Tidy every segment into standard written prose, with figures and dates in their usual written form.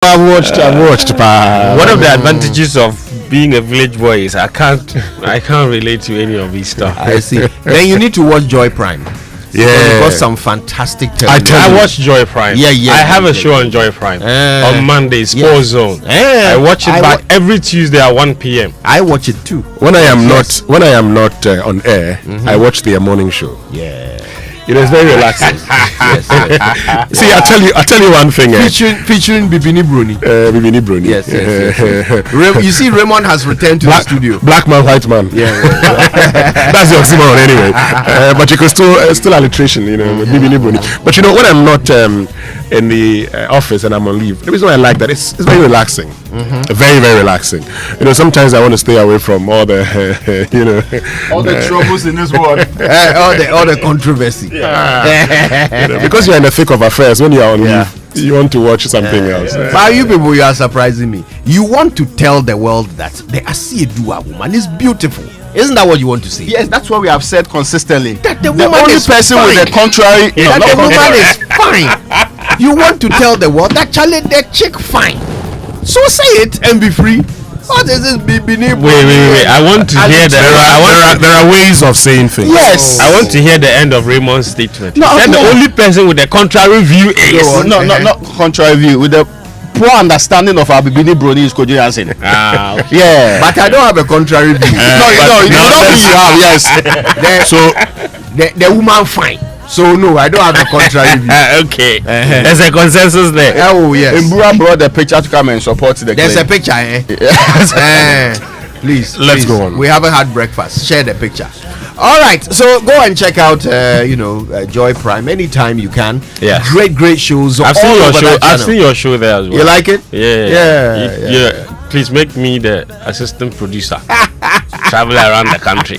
I've watched. One of the advantages of being a village boy is I can't relate to any of these stuff. I see. Then you need to watch Joy Prime. Yeah, We've got some fantastic television. I watch Joy Prime. Yeah. I have a show on Joy Prime on Mondays, Sports Zone. I watch it back every Tuesday at 1 p.m. I watch it too. When I am not on air, I watch their morning show. Yeah. It's very relaxing. Yes. See, I tell you one thing. Featuring Bibini Bruni. Bibini Bruni. Yes. You see, Raymond has returned to the studio. Black man, white man. Yeah. That's the oxymoron anyway. But you could still alliteration, Bibini Bruni. But when I'm not in the office and I'm on leave, the reason why I like that it's very relaxing. Very, very relaxing. Sometimes I want to stay away from all the all the troubles in this world. all the controversy. Because you're in the thick of affairs, when you are on leave, you want to watch something else. But you people, you are surprising me. You want to tell the world that the Asiedua woman is beautiful. Isn't that what you want to say? Yes, that's what we have said consistently. That the The woman only is person fine. with the contrary, That the woman is fine. You want to tell the world that Charlie, the chick fine. So say it and be free. What is this Bibini? Wait. I want to hear There are ways of saying things. Yes. I want to hear the end of Raymond's statement. No, Then the no. only person with the contrary view is No, not contrary view. With the poor understanding of our Bibini Brony is Kojo Hansen. okay. Yeah. But I don't have a contrary view. no, you have, yes. The woman fine. So no, I don't have a contrary view. Okay. There's a consensus there. Oh yes. Mbura brought the picture to come and support the There's a claim. picture, please. Let's go on. We haven't had breakfast. Share the picture. All right, so go and check out, Joy Prime anytime you can. Yeah. Great shows. I've seen your show. I've seen your show there as well. You like it? Yeah. Please make me the assistant producer. Travel around the country.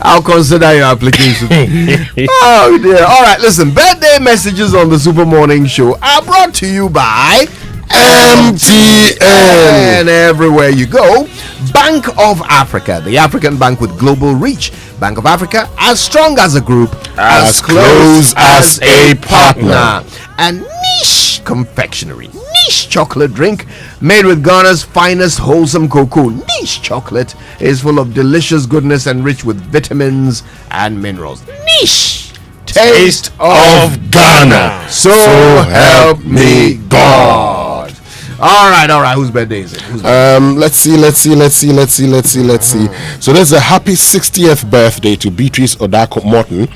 I'll consider your application. Oh dear. All right, listen. Birthday messages on the Super Morning Show are brought to you by MTN. And everywhere you go, Bank of Africa, the African bank with global reach. Bank of Africa, as strong as a group, As close as a partner. And Niche Confectionery, Niche chocolate drink made with Ghana's finest wholesome cocoa. Niche chocolate is full of delicious goodness and rich with vitamins and minerals. Niche, taste of Ghana. So help me God. All right. Whose birthday is it? Let's see. So there's a happy 60th birthday to Beatrice Odako Morton.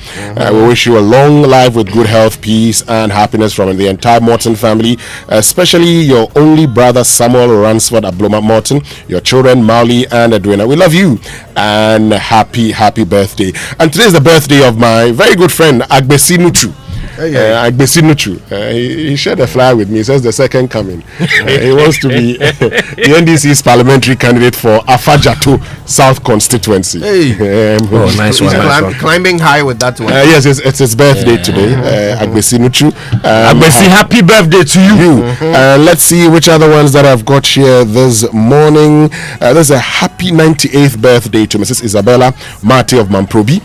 We wish you a long life with good health, peace, and happiness from the entire Morton family, especially your only brother Samuel Ransford Abloma Morton, your children Mauli and Edwina. We love you and happy birthday. And today is the birthday of my very good friend Agbesi Nuchu. Agbesi Nuchu. He shared a flyer with me. He says the second coming. He wants to be the NDC's parliamentary candidate for Afajato South constituency. Nice He's climbing high with that one. Yes, it's his birthday today. Agbesi Nuchu. Agbesi, happy birthday to you. Let's see which other ones that I've got here this morning. There's a happy 98th birthday to Mrs. Isabella Mate of Mamprobi.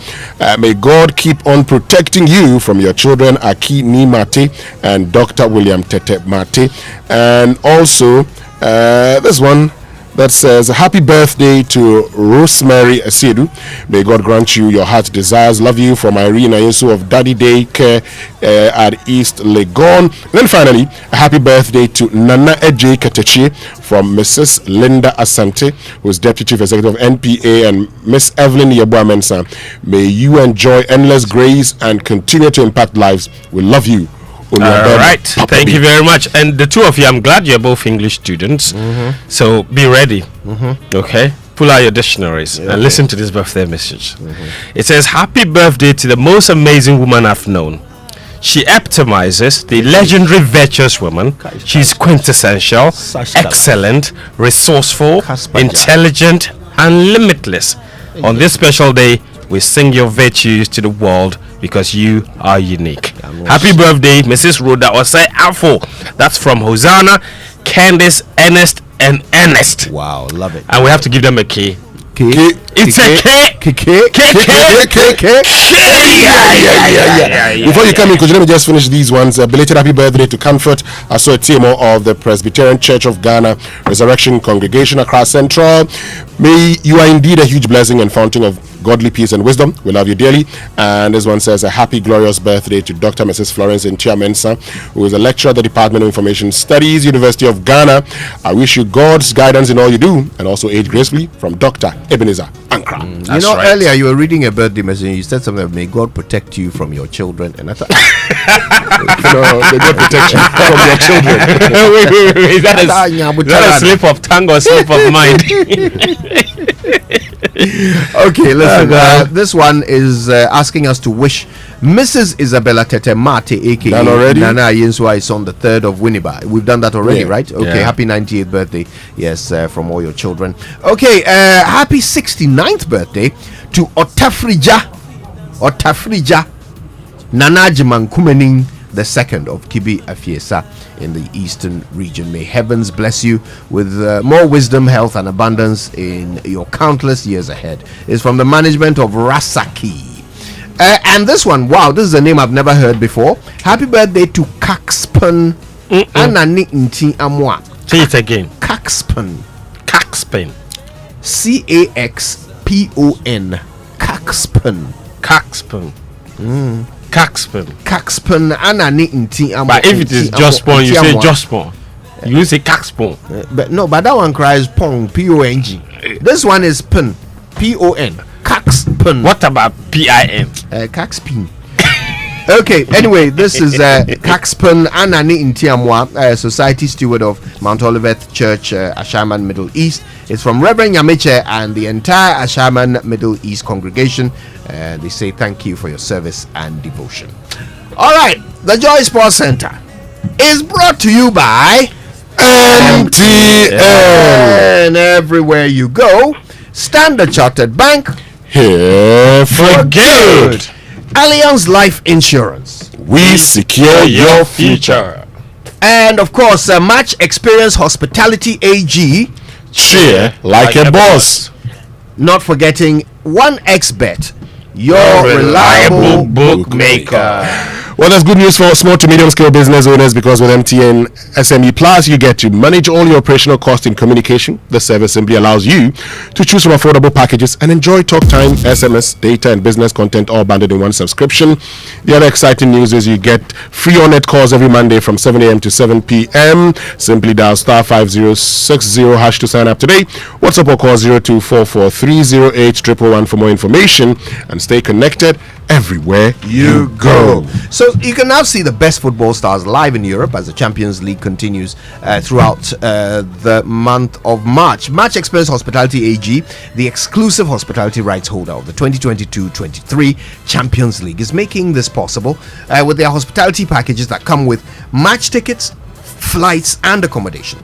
May God keep on protecting you from your children Aki Ni Mate and Dr. William Tete Mate. And also this one that says happy birthday to Rosemary Asiedu. May God grant you your heart's desires. Love you from Irene Ayesu of Daddy Day Care at East Legon. And then finally, a happy birthday to Nana Eje Katechi from Mrs. Linda Asante, who's Deputy Chief Executive of NPA, and Miss Evelyn Yeboah Mensah. May you enjoy endless grace and continue to impact lives. We love you. All right, thank you very much. And the two of you, I'm glad you're both English students. So be ready. Okay, pull out your dictionaries and listen to this birthday message. It says, happy birthday to the most amazing woman I've known. She epitomizes the legendary virtuous woman. She's quintessential, excellent, resourceful, intelligent, and limitless. On this special day, we sing your virtues to the world because you are unique. Happy birthday, Mrs. Rhoda Osei Afo. That's from Hosanna, Candice, Ernest, and Ernest. Wow, love it. And we have to give them a K It's a K. Before you come in, could you let me just finish these ones? Belated happy birthday to Comfort Aso Timo of the Presbyterian Church of Ghana Resurrection Congregation, Accra Central. May you are indeed a huge blessing and fountain of godly peace and wisdom. We love you dearly. And this one says a happy glorious birthday to Dr. Mrs. Florence Ntia Mensah, who is a lecturer at the Department of Information Studies, University of Ghana. I wish you God's guidance in all you do, and also age gracefully, from Dr. Ebenezer Ankra. You know, earlier you were reading a birthday message and you said something, may God protect you from your children. And I thought, No, may God protect you from your children. Wait. That a slip of tongue or slip of mind? Okay, listen. This one is asking us to wish Mrs. Isabella Tete Mate, aka Done already? Nana Yenswa, is on the 3rd of Winneba. We've done that already, Yeah. right? Okay, Yeah. happy 98th birthday. Yes, from all your children. Okay, happy 69th birthday to Otafrija Nanajiman Kumening the second of Kibi Afiesa in the eastern region. May heavens bless you with more wisdom, health, and abundance in your countless years ahead. It's from the management of Rasaki. And this one, wow, this is a name I've never heard before. Happy birthday to Caxpon Anani Nti Amwa. Say it again. Caxpon. Caxpon. Caxpon. Caxpon. Caxpon. Caxpon. Caxpon Anani Nti Amwa. But if it is Jospon, you say Jospon. You say Caxpon. But that one cries pong, P-O-N-G. This one is pun, P-O-N. Caxpon. What about PIN? Caxpin. Okay, anyway, this is Caxpon Anani Ntiamwa, Society Steward of Mount Olivet Church, Ashaman Middle East. It's from Reverend Yameche and the entire Ashaman Middle East congregation. They say thank you for your service and devotion. All right, the Joy Sports Center is brought to you by MTN. and everywhere you go, Standard Chartered Bank, Here for good. Allianz Life Insurance, We secure your future. and of course, Match Experience Hospitality AG. Cheer like a boss. Not forgetting 1xBet, your reliable bookmaker. Well, that's good news for small to medium scale business owners, because with MTN SME Plus, you get to manage all your operational costs in communication. The service simply allows you to choose from affordable packages and enjoy talk time, SMS, data, and business content all bundled in one subscription. The other exciting news is you get free on-net calls every Monday from 7 a.m. to 7 p.m. Simply dial star 5060 hash to sign up today. WhatsApp or call 0244308111 for more information, and stay connected everywhere you go. So you can now see the best football stars live in Europe as the Champions League continues throughout the month of March. Match Experience Hospitality AG, the exclusive hospitality rights holder of the 2022-23 Champions League, is making this possible with their hospitality packages that come with match tickets, flights, and accommodation.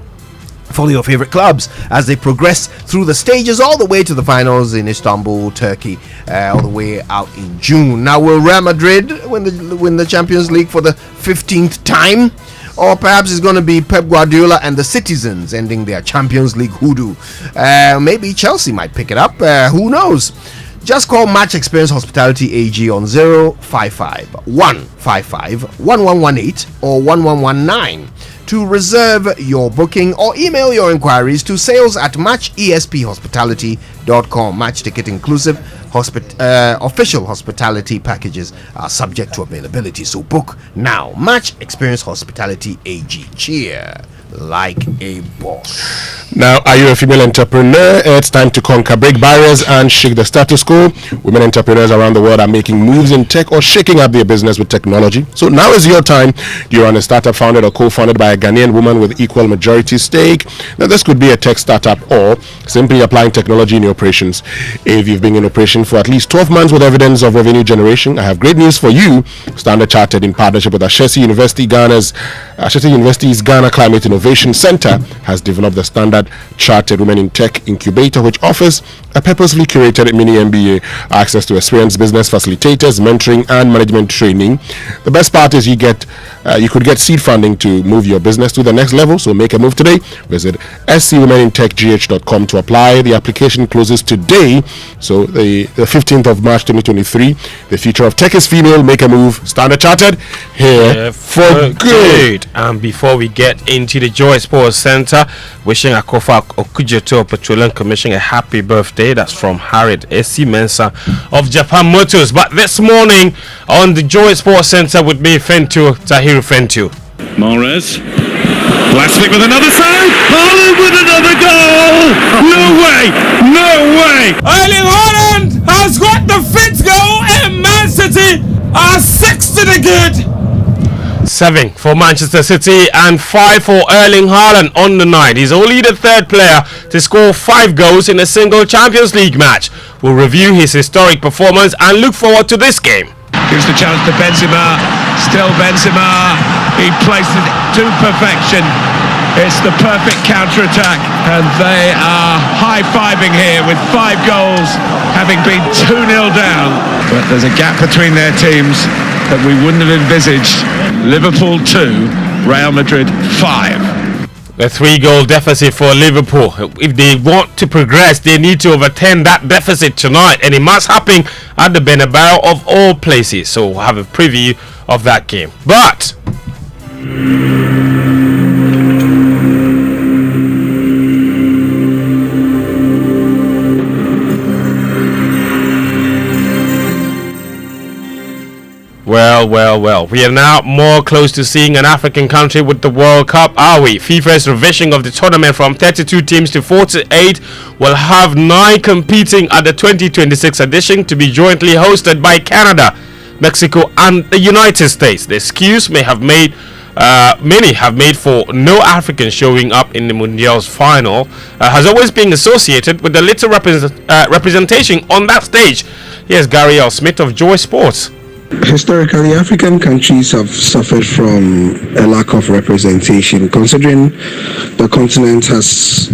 Follow your favorite clubs as they progress through the stages all the way to the finals in Istanbul, Turkey, all the way out in June. Now, will Real Madrid win the Champions League for the 15th time? Or perhaps it's going to be Pep Guardiola and the Citizens ending their Champions League hoodoo. Maybe Chelsea might pick it up. Who knows? Just call Match Experience Hospitality AG on 055 155 1118 or 1119 to reserve your booking, or email your inquiries to sales@matchesphospitality.com. Match ticket inclusive official hospitality packages are subject to availability, so book now. Match Experience Hospitality AG. Cheer like a boss. Now, are you a female entrepreneur? It's time to conquer, break barriers, and shake the status quo. Women entrepreneurs around the world are making moves in tech or shaking up their business with technology. So now is your time. Do you run a startup founded or co-founded by a Ghanaian woman with equal majority stake? Now, this could be a tech startup or simply applying technology in your operations. If you've been in operation for at least 12 months with evidence of revenue generation, I have great news for you. Standard Chartered, in partnership with Ashesi University's Ghana Climate Innovation Center, has developed the Standard Standard Chartered Women in Tech Incubator, which offers a purposely curated mini MBA, access to experienced business facilitators, mentoring, and management training. The best part is you could get seed funding to move your business to the next level. So make a move today. Visit scwomenintechgh.com to apply. The application closes today, so the 15th of March 2023. The future of tech is female. Make a move. Standard Chartered here for good. And before we get into the Joy Sports Center, wishing Akofa Okujeto Petroleum Commission a happy birthday. That's from Harriet S.C. Mensah of Japan Motors. But this morning on the Joy Sports Center with me, Fentu, Tahiru Fentu. Mahrez. Blaswick with another save. Haaland with another goal. No way. No way. Erling Haaland has got the fifth goal and Man City are 6 to the good. 7 for Manchester City and 5 for Erling Haaland on the night. He's only the third player to score 5 goals in a single Champions League match. We'll review his historic performance and look forward to this game. Gives the chance to Benzema. Still Benzema. He placed it to perfection. It's the perfect counter-attack, and they are high-fiving here with 5 goals, having been 2-0 down. But there's a gap between their teams that we wouldn't have envisaged. Liverpool 2, Real Madrid 5. A 3-goal deficit for Liverpool. If they want to progress, they need to overturn that deficit tonight, and it must happen at the Bernabeu of all places. So we'll have a preview of that game. But well. We are now more close to seeing an African country with the World Cup, are we? FIFA's revision of the tournament from 32 teams to 48 will have 9 competing at the 2026 edition, to be jointly hosted by Canada, Mexico, and the United States. The excuse many have made for no African showing up in the Mundial's final has always been associated with the little representation on that stage. Here's Gary L. Smith of Joy Sports. Historically, African countries have suffered from a lack of representation, considering the continent has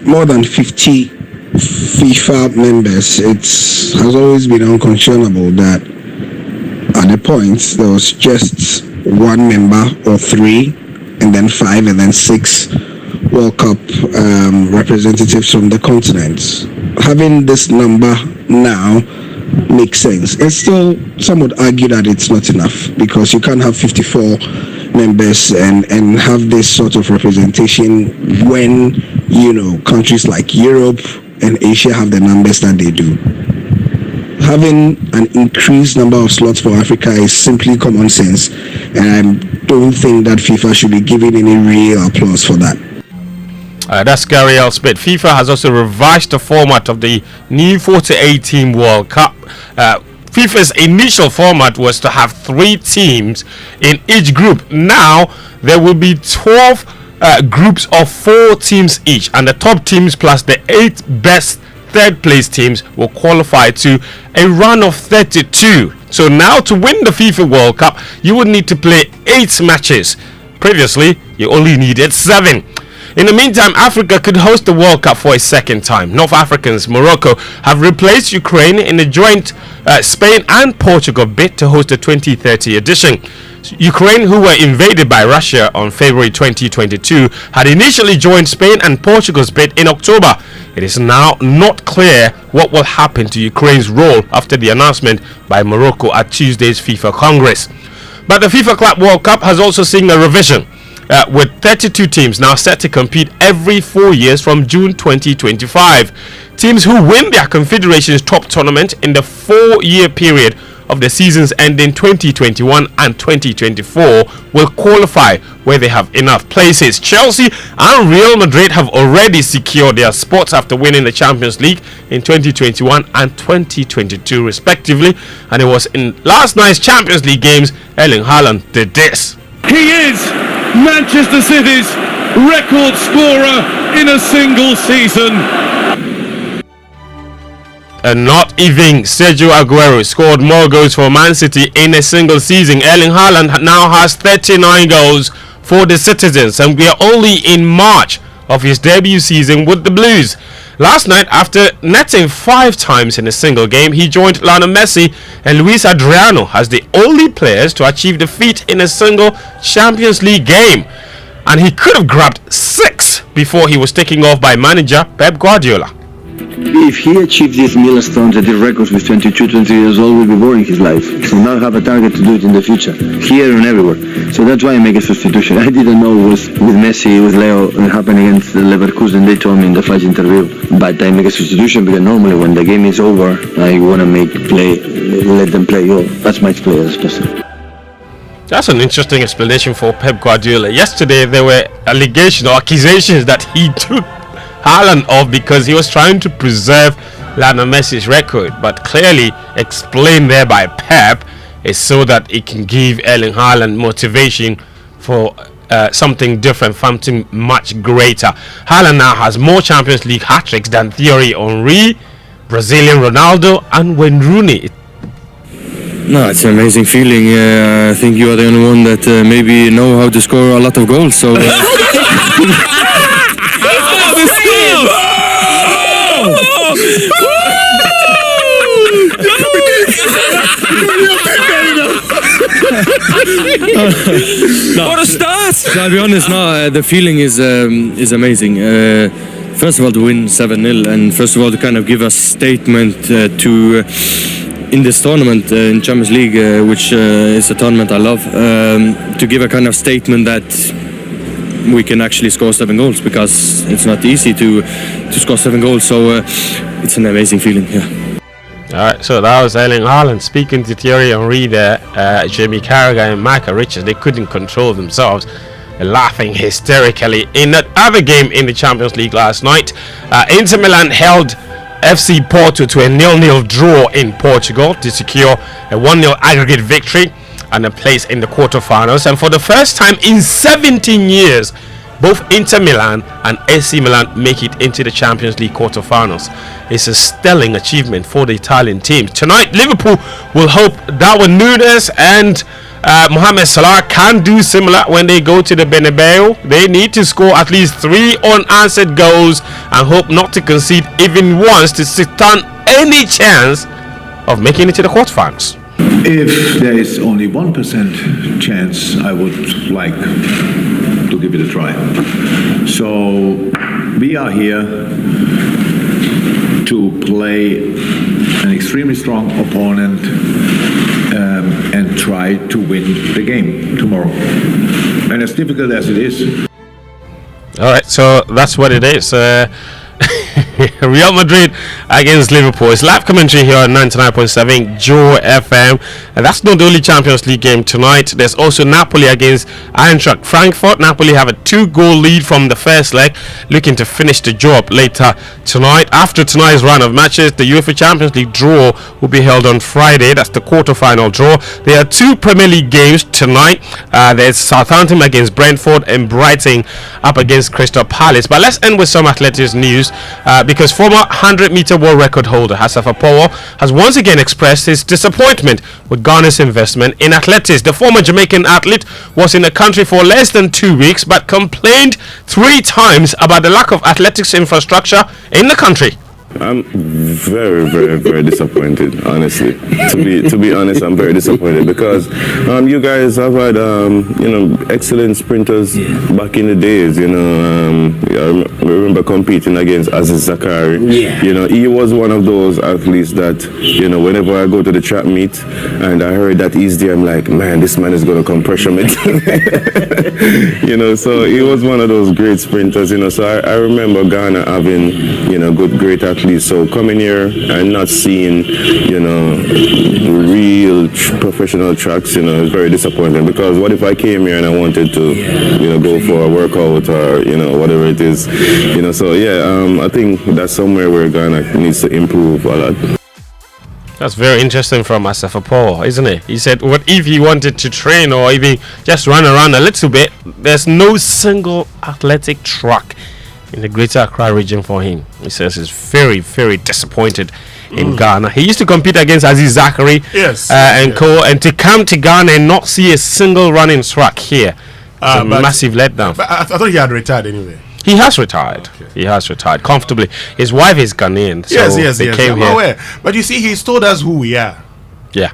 more than 50 FIFA members. It has always been unconscionable that at a point there was just 1 member or 3, and then 5, and then 6 World Cup representatives from the continent. Having this number now makes sense. And still, some would argue that it's not enough, because you can't have 54 members and have this sort of representation when, countries like Europe and Asia have the numbers that they do. Having an increased number of slots for Africa is simply common sense, and I don't think that FIFA should be given any real applause for that. That's Gary L. Smith. FIFA has also revised the format of the new 48-team World Cup. FIFA's initial format was to have 3 teams in each group. Now there will be 12 groups of 4 teams each, and the top teams plus the 8 best third place teams will qualify to a run of 32. So now, to win the FIFA World Cup, you would need to play 8 matches. Previously, you only needed 7. In the meantime, Africa could host the World Cup for a second time. North Africans, Morocco, have replaced Ukraine in the joint Spain and Portugal bid to host the 2030 edition. Ukraine, who were invaded by Russia on February 2022, had initially joined Spain and Portugal's bid in October. It is now not clear what will happen to Ukraine's role after the announcement by Morocco at Tuesday's FIFA Congress. But the FIFA Club World Cup has also seen a revision, with 32 teams now set to compete every 4 years from June 2025. Teams who win their Confederations top tournament in the 4-year period of the seasons ending 2021 and 2024 will qualify where they have enough places. Chelsea and Real Madrid have already secured their spots after winning the Champions League in 2021 and 2022 respectively, and it was in last night's Champions League games Erling Haaland did this. He is Manchester City's record scorer in a single season. And not even Sergio Aguero scored more goals for Man City in a single season. Erling Haaland now has 39 goals for the Citizens, and we are only in March of his debut season with the Blues. Last night, after netting 5 times in a single game, he joined Lionel Messi and Luis Adriano as the only players to achieve the feat in a single Champions League game. And he could have grabbed 6 before he was taken off by manager Pep Guardiola. If he achieves these milestones and these records with 22, 23 years old, will be boring his life. So now I have a target to do it in the future, here and everywhere. So that's why I make a substitution. I didn't know it was with Messi, with Leo happening against Leverkusen. They told me in the first interview. But I make a substitution because normally when the game is over, I want to let them play. Oh, that's my play as person. That's an interesting explanation for Pep Guardiola. Yesterday there were allegations or accusations that he took Haaland off because he was trying to preserve Lionel Messi's record, but clearly explained there by Pep is so that it can give Erling Haaland motivation for something different, something much greater. Haaland now has more Champions League hat-tricks than Thierry Henry, Brazilian Ronaldo and Wayne Rooney. No, it's an amazing feeling. I think you are the only one that maybe know how to score a lot of goals. So. What a start! I'll be honest. The feeling is amazing. First of all, to win 7-0, and first of all to kind of give a statement to. In this tournament in Champions League, which is a tournament I love, to give a kind of statement that we can actually score 7 goals, because it's not easy to score 7 goals. So it's an amazing feeling. Yeah. Alright, so that was Erling Haaland speaking to Thierry Henry there. Jamie Carragher and Micah Richards, they couldn't control themselves, laughing hysterically in that other game in the Champions League last night. Inter Milan held FC Porto to a 0-0 draw in Portugal to secure a 1-0 aggregate victory and a place in the quarterfinals. And for the first time in 17 years, both Inter Milan and AC Milan make it into the Champions League quarterfinals. It's a sterling achievement for the Italian team. Tonight, Liverpool will hope Darwin Núñez and Mohamed Salah can do similar when they go to the Bernabeu. They need to score at least 3 unanswered goals and hope not to concede even once to stand any chance of making it to the quarterfinals. If there is only 1% chance, I would like to give it a try. So we are here to play an extremely strong opponent and try to win the game tomorrow. And as difficult as it is. Alright, so that's what it is. Real Madrid against Liverpool. It's live commentary here on 99.7 Joy FM, and that's not the only Champions League game tonight. There's also Napoli against Eintracht Frankfurt. Napoli have a 2-goal lead from the first leg, looking to finish the job later tonight. After tonight's round of matches, the UEFA Champions League draw will be held on Friday. That's the quarter-final draw. There are 2 Premier League games tonight. There's Southampton against Brentford and Brighton up against Crystal Palace. But let's end with some athletics news, because former 100-meter world record holder Asafa Powell has once again expressed his disappointment with Ghana's investment in athletics. The former Jamaican athlete was in the country for less than 2 weeks, but complained 3 times about the lack of athletics infrastructure in the country. I'm very, very, very disappointed, honestly. To be honest, I'm very disappointed because you guys have had excellent sprinters back in the days. I remember competing against Aziz Zakari. He was one of those athletes that whenever I go to the track meet and I heard that he's there, I'm like, man, this man is gonna come pressure me. So he was one of those great sprinters. So I remember Ghana having great athletes. So coming here and not seeing, real professional tracks, is very disappointing, because what if I came here and I wanted to, go for a workout or, whatever it is, I think that's somewhere where Ghana needs to improve a lot. That's very interesting from Asafa Powell, isn't it? He said, what if he wanted to train or even just run around a little bit? There's no single athletic track in the Greater Accra region for him. He says he's very, very disappointed in Ghana. He used to compete against Aziz Zakari co, and to come to Ghana and not see a single running track here, it's a massive letdown. But I thought he had retired anyway. He has retired. He has retired comfortably. His wife is Ghanaian. So yes. they came I'm here. aware. But you see, he's told us who we are. Yeah.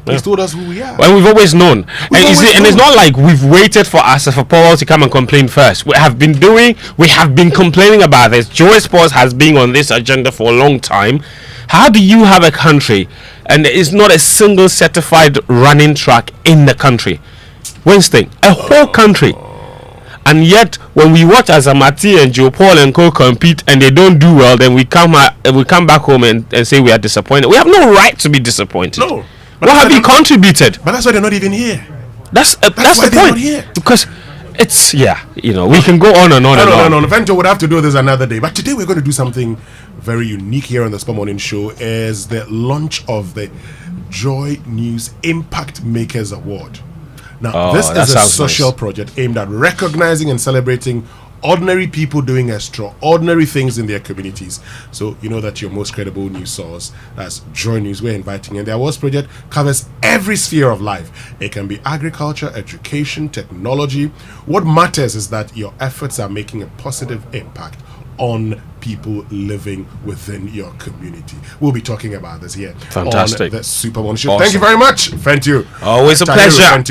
He's told us who we are. Well, we've always known. And always it's known. not like we've waited for Asafo Powell to come and complain first. We have been complaining about this. Joy Sports has been on this agenda for a long time. How do you have a country and there is not a single certified running track in the country? Winston, a whole country. And yet, when we watch Azamati and Joe Paul and Co compete and they don't do well, then we come back home and say we are disappointed. We have no right to be disappointed. No. What have you contributed? But that's why they're not even here. That's why the they're point. not here. Because it's we can go on and on and on. No. Vento would have to do this another day. But today we're going to do something very unique here on the Spur Morning Show. Is the launch of the Joy News Impact Makers Award. Now, this is a social project aimed at recognizing and celebrating ordinary people doing extraordinary things in their communities. So you know that your most credible news source, that's Joy News, we're inviting. And the awards project covers every sphere of life. It can be agriculture, education, technology. What matters is that your efforts are making a positive impact on people living within your community. We'll be talking about this here. Fantastic. On the Super Morning Show. Awesome. Thank you very much. Thank you. Always a pleasure.